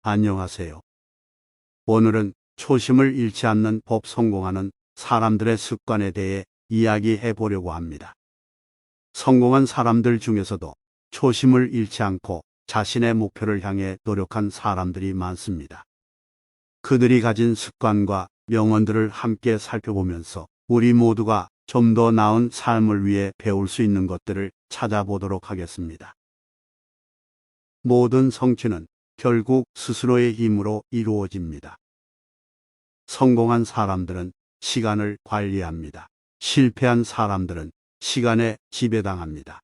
안녕하세요. 오늘은 초심을 잃지 않는 법 성공하는 사람들의 습관에 대해 이야기해 보려고 합니다. 성공한 사람들 중에서도 초심을 잃지 않고 자신의 목표를 향해 노력한 사람들이 많습니다. 그들이 가진 습관과 명언들을 함께 살펴보면서 우리 모두가 좀 더 나은 삶을 위해 배울 수 있는 것들을 찾아보도록 하겠습니다. 모든 성취는 결국 스스로의 힘으로 이루어집니다. 성공한 사람들은 시간을 관리합니다. 실패한 사람들은 시간에 지배당합니다.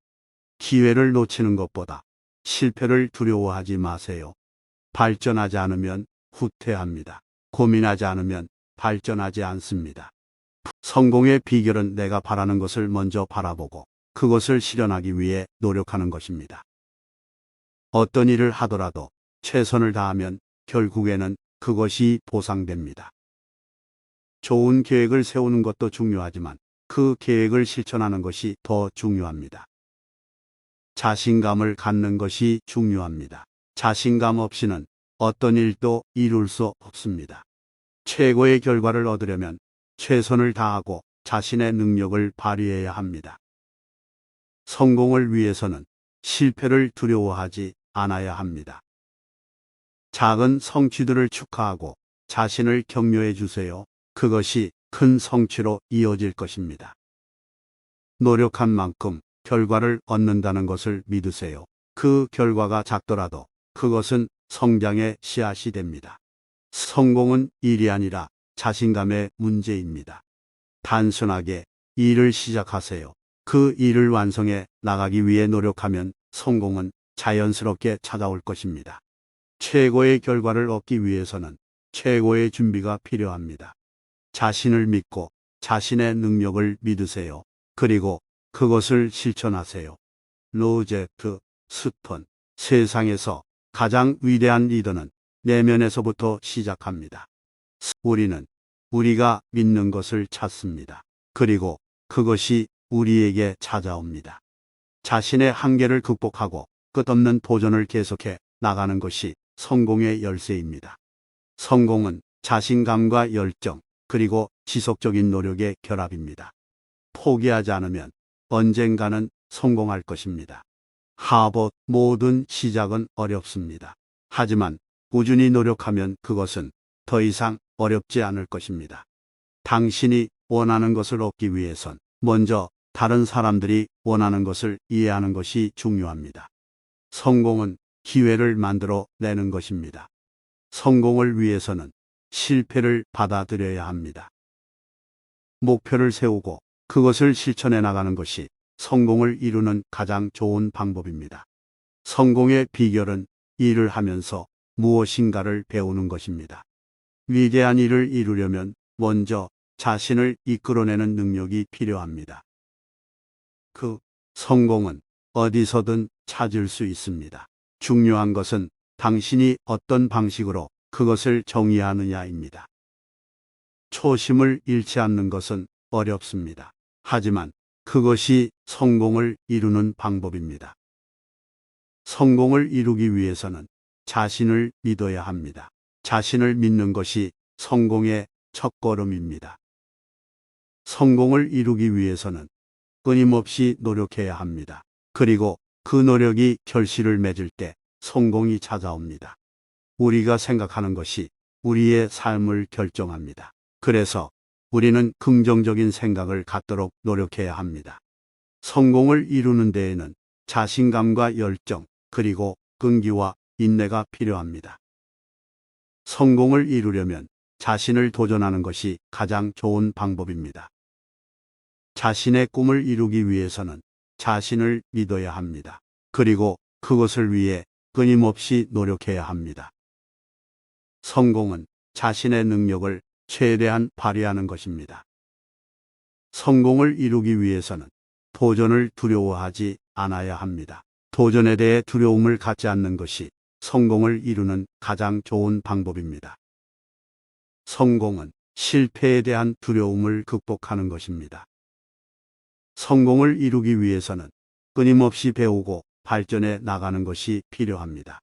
기회를 놓치는 것보다 실패를 두려워하지 마세요. 발전하지 않으면 후퇴합니다. 고민하지 않으면 발전하지 않습니다. 성공의 비결은 내가 바라는 것을 먼저 바라보고 그것을 실현하기 위해 노력하는 것입니다. 어떤 일을 하더라도 최선을 다하면 결국에는 그것이 보상됩니다. 좋은 계획을 세우는 것도 중요하지만 그 계획을 실천하는 것이 더 중요합니다. 자신감을 갖는 것이 중요합니다. 자신감 없이는 어떤 일도 이룰 수 없습니다. 최고의 결과를 얻으려면 최선을 다하고 자신의 능력을 발휘해야 합니다. 성공을 위해서는 실패를 두려워하지 않아야 합니다. 작은 성취들을 축하하고 자신을 격려해 주세요. 그것이 큰 성취로 이어질 것입니다. 노력한 만큼 결과를 얻는다는 것을 믿으세요. 그 결과가 작더라도 그것은 성장의 씨앗이 됩니다. 성공은 일이 아니라 자신감의 문제입니다. 단순하게 일을 시작하세요. 그 일을 완성해 나가기 위해 노력하면 성공은 자연스럽게 찾아올 것입니다. 최고의 결과를 얻기 위해서는 최고의 준비가 필요합니다. 자신을 믿고 자신의 능력을 믿으세요. 그리고 그것을 실천하세요. 로제트 스톤, 세상에서 가장 위대한 리더는 내면에서부터 시작합니다. 우리는 우리가 믿는 것을 찾습니다. 그리고 그것이 우리에게 찾아옵니다. 자신의 한계를 극복하고 끝없는 도전을 계속해 나가는 것이 성공의 열쇠입니다. 성공은 자신감과 열정, 그리고 지속적인 노력의 결합입니다. 포기하지 않으면 언젠가는 성공할 것입니다. 하버드, 모든 시작은 어렵습니다. 하지만 꾸준히 노력하면 그것은 더 이상 어렵지 않을 것입니다. 당신이 원하는 것을 얻기 위해선 먼저 다른 사람들이 원하는 것을 이해하는 것이 중요합니다. 성공은 기회를 만들어 내는 것입니다. 성공을 위해서는 실패를 받아들여야 합니다. 목표를 세우고 그것을 실천해 나가는 것이 성공을 이루는 가장 좋은 방법입니다. 성공의 비결은 일을 하면서 무엇인가를 배우는 것입니다. 위대한 일을 이루려면 먼저 자신을 이끌어내는 능력이 필요합니다. 그 성공은 어디서든 찾을 수 있습니다. 중요한 것은 당신이 어떤 방식으로 그것을 정의하느냐입니다. 초심을 잃지 않는 것은 어렵습니다. 하지만 그것이 성공을 이루는 방법입니다. 성공을 이루기 위해서는 자신을 믿어야 합니다. 자신을 믿는 것이 성공의 첫걸음입니다. 성공을 이루기 위해서는 끊임없이 노력해야 합니다. 그리고 그 노력이 결실을 맺을 때 성공이 찾아옵니다. 우리가 생각하는 것이 우리의 삶을 결정합니다. 그래서 우리는 긍정적인 생각을 갖도록 노력해야 합니다. 성공을 이루는 데에는 자신감과 열정, 그리고 끈기와 인내가 필요합니다. 성공을 이루려면 자신을 도전하는 것이 가장 좋은 방법입니다. 자신의 꿈을 이루기 위해서는 자신을 믿어야 합니다. 그리고 그것을 위해 끊임없이 노력해야 합니다. 성공은 자신의 능력을 최대한 발휘하는 것입니다. 성공을 이루기 위해서는 도전을 두려워하지 않아야 합니다. 도전에 대해 두려움을 갖지 않는 것이 성공을 이루는 가장 좋은 방법입니다. 성공은 실패에 대한 두려움을 극복하는 것입니다. 성공을 이루기 위해서는 끊임없이 배우고 발전해 나가는 것이 필요합니다.